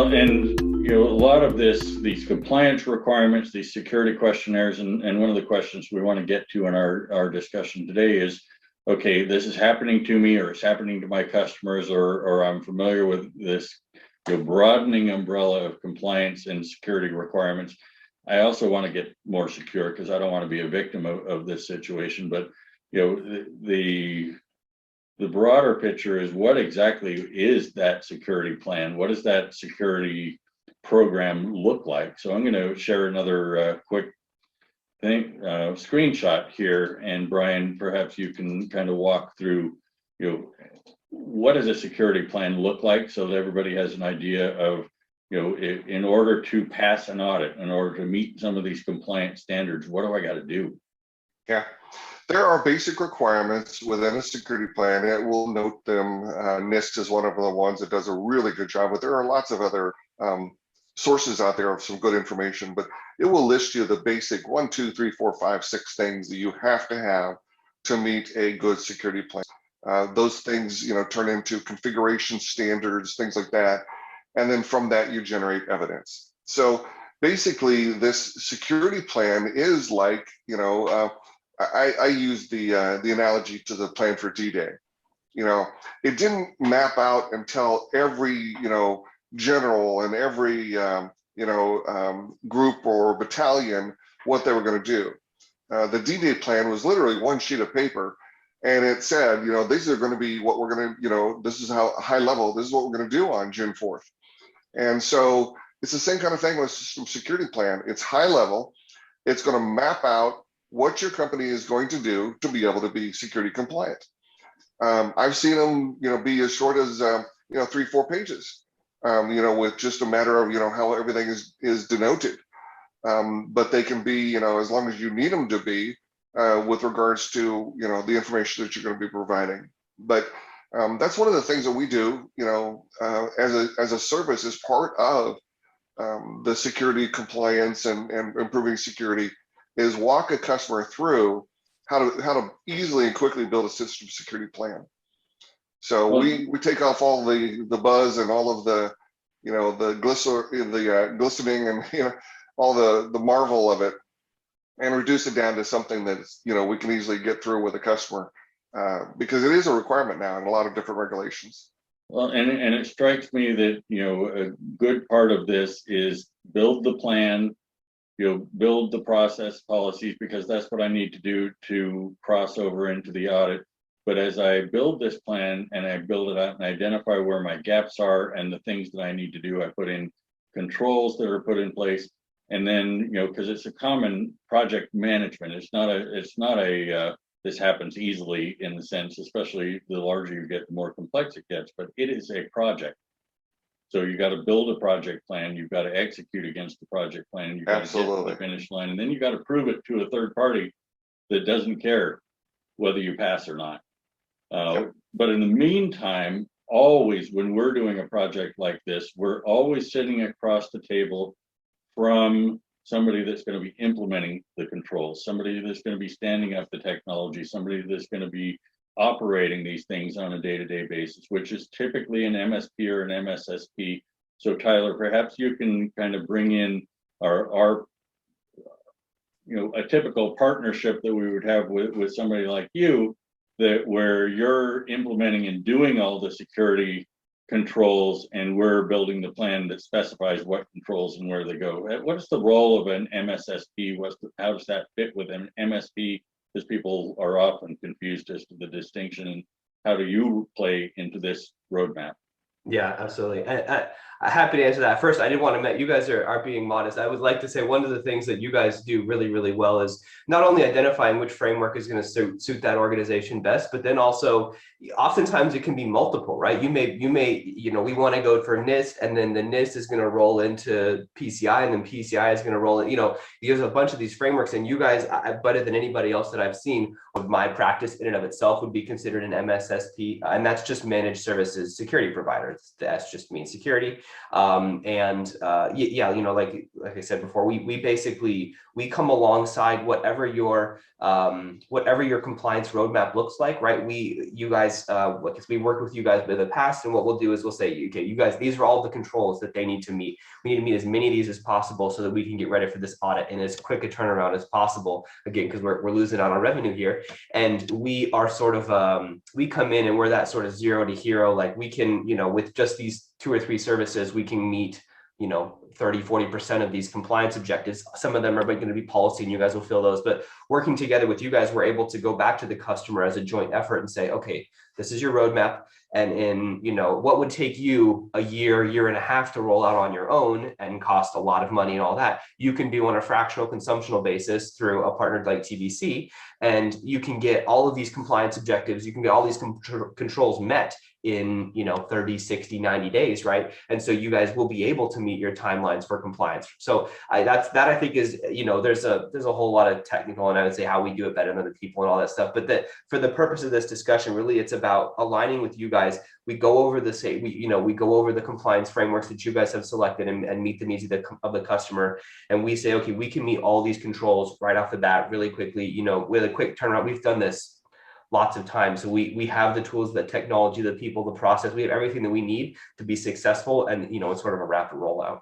Well, and a lot of these compliance requirements, these security questionnaires, and one of the questions we want to get to in our discussion today is, okay, this is happening to me, or it's happening to my customers, or I'm familiar with this broadening umbrella of compliance and security requirements. I also want to get more secure because I don't want to be a victim of this situation. But the broader picture is, what exactly is that security plan? What does that security program look like? So I'm going to share another quick screenshot here, and Brian, perhaps you can kind of walk through, what does a security plan look like, so that everybody has an idea of, in order to pass an audit, in order to meet some of these compliance standards, what do I got to do? Yeah. There are basic requirements within a security plan. It will note them. NIST is one of the ones that does a really good job, but there are lots of other sources out there of some good information, but it will list you the basic 1, 2, 3, 4, 5, 6 things that you have to meet a good security plan. Those things, turn into configuration standards, things like that. And then from that, you generate evidence. So basically, this security plan is like, I use the analogy to the plan for D-Day. It didn't map out and tell every general and every group or battalion what they were going to do. The D-Day plan was literally one sheet of paper, and it said, these are going to be what we're going to, this is how high level, this is what we're going to do on June 4th. And so it's the same kind of thing with system security plan. It's high level. It's going to map out what your company is going to do to be able to be security compliant. I've seen them, be as short as 3-4 pages, with just a matter of how everything is denoted. But they can be, as long as you need them to be, with regards to the information that you're going to be providing. But that's one of the things that we do, as a service, as part of the security compliance and improving security, is walk a customer through how to easily and quickly build a system security plan. So we take off all the buzz and all of the the glistening and all the marvel of it, and reduce it down to something that we can easily get through with a customer, because it is a requirement now in a lot of different regulations. Well, and it strikes me that a good part of this is build the plan, build the process policies, because that's what I need to do to cross over into the audit. But as I build this plan and I build it out and identify where my gaps are and the things that I need to do, I put in controls that are put in place. And then, because it's a common project management, it's not a this happens easily, in the sense, especially the larger you get, the more complex it gets, but it is a project. So you got to build a project plan, you've got to execute against the project plan, you've got to get to the finish line, and then you got to prove it to a third party that doesn't care whether you pass or not. But in the meantime, always when we're doing a project like this, we're always sitting across the table from somebody that's going to be implementing the controls, somebody that's going to be standing up the technology, somebody that's going to be operating these things on a day-to-day basis, which is typically an MSP or an MSSP. So Tyler, perhaps you can kind of bring in our a typical partnership that we would have with somebody like you, that where you're implementing and doing all the security controls, and we're building the plan that specifies what controls and where they go. What's the role of an MSSP? How does that fit with an MSP? Because people are often confused as to the distinction, and how do you play into this roadmap? Yeah, absolutely. I'm happy to answer that. First, I did want to admit, you guys are being modest. I would like to say one of the things that you guys do really, really well is not only identifying which framework is going to suit that organization best, but then also oftentimes it can be multiple, right? You may, we want to go for NIST, and then the NIST is going to roll into PCI, and then PCI is going to roll in, there's a bunch of these frameworks, and you guys, better than anybody else that I've seen, of my practice in and of itself would be considered an MSSP, and that's just managed services security provider. the S just means security. Yeah, like I said before, we basically, we come alongside whatever your compliance roadmap looks like, right? You guys, because we worked with you guys in the past, and what we'll do is we'll say, okay, you guys, these are all the controls that they need to meet. We need to meet as many of these as possible so that we can get ready for this audit in as quick a turnaround as possible. Again, because we're losing out on revenue here, and we are sort of we come in and we're that sort of zero to hero. Like we can, with just these 2 or 3 services, we can meet 30-40% of these compliance objectives. Some of them are going to be policy, and you guys will fill those, but working together with you guys, we're able to go back to the customer as a joint effort and say, okay, this is your roadmap, and in what would take you a year and a half to roll out on your own and cost a lot of money and all that, you can do on a fractional consumptional basis through a partner like TBC, and you can get all of these compliance objectives, you can get all these controls met in 30, 60, 90 days, right? And so you guys will be able to meet your timelines for compliance. So that I think is, there's a whole lot of technical, and I would say how we do it better than other people and all that stuff, but that for the purpose of this discussion, really it's about aligning with you guys. We go over we go over the compliance frameworks that you guys have selected and meet the needs of the customer, and we say, okay, we can meet all these controls right off the bat really quickly, with a quick turnaround. We've done this lots of times. So we have the tools, the technology, the people, the process, we have everything that we need to be successful, and it's sort of a rapid rollout.